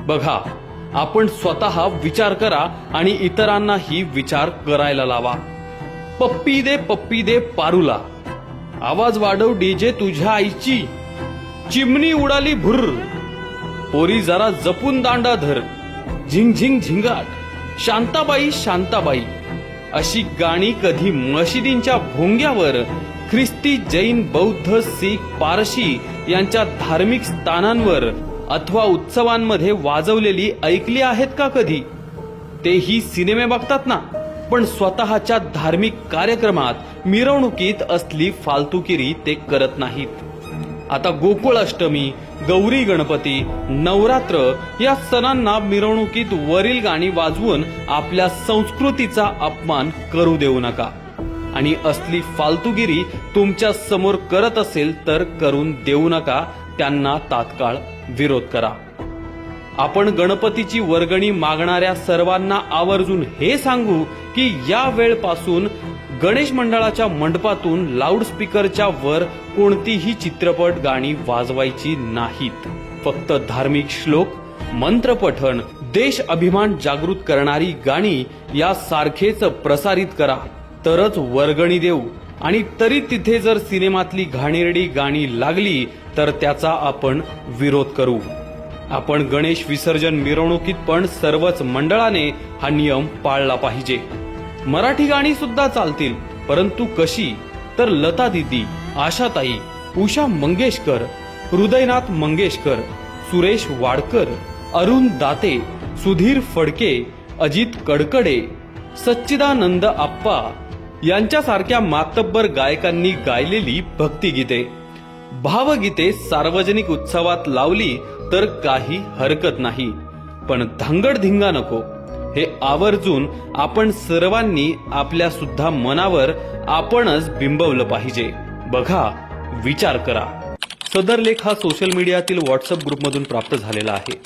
बघा, आपण स्वतः विचार करा आणि इतरांनाही विचार करायला लावा. पप्पी दे पारूला, आवाज वाढव डीजे तुझ्या आईची, चिमणी उडाली भुर्र, पोरी जरा जपून दांडा धर, झिंग झिंग झिंगाट, शांताबाई शांताबाई अशी गाणी कधी मशिदींच्या भोंग्यावर, ख्रिस्ती जैन बौद्ध सीख पारशी यांच्या धार्मिक स्थानांवर अथवा उत्सवांमध्ये वाजवलेली ऐकली आहेत का कधी? तेही सिनेमे बघतात ना, पण स्वतःच्या धार्मिक कार्यक्रमात मिरवणुकीत असली फालतुगिरी ते करत नाहीत. आता गोकुळाष्टमी, गौरी गणपती, नवरात्र या सणांना मिरवणुकीत वरील गाणी वाजवून आपल्या संस्कृतीचा अपमान करू देऊ नका. आणि असली फालतुगिरी तुमच्या समोर करत असेल तर करून देऊ नका, त्यांना तात्काळ विरोध करा. आपण गणपतीची वर्गणी मागणाऱ्या सर्वांना आवर्जून हे सांगू की या वेळपासून गणेश मंडळाच्या मंडपातून लाऊडस्पीकरच्या वर कोणतीही चित्रपट गाणी वाजवायची नाहीत. फक्त धार्मिक श्लोक, मंत्रपठण, देश अभिमान जागृत करणारी गाणी यासारखेच प्रसारित करा, तरच वर्गणी देऊ. आणि तरी तिथे जर सिनेमातली घाणेरडी गाणी लागली तर त्याचा आपण विरोध करू. आपण गणेश विसर्जन मिरवणुकीत पण सर्वच मंडळाने हा नियम पाळला पाहिजे. मराठी गाणी सुद्धा चालतील, परंतु कशी? तर लता दीदी, आशाताई, उषा मंगेशकर, हृदयनाथ मंगेशकर, सुरेश वाडकर, अरुण दाते, सुधीर फडके, अजित कडकडे, सच्चिदानंद आप्पा यांच्यासारख्या मातब्बर गायकांनी गायलेली भक्तिगीते, भावगीते सार्वजनिक उत्सवात लावली तर काही हरकत नाही, पण धांगडधिंगा नको. हे आवर्जून आपण सर्वांनी आपल्या सुद्धा मनावर आपणच बिंबवलं पाहिजे. बघा, विचार करा. सदर लेख हा सोशल मीडियातील व्हॉट्सअप ग्रुपमधून प्राप्त झालेला आहे.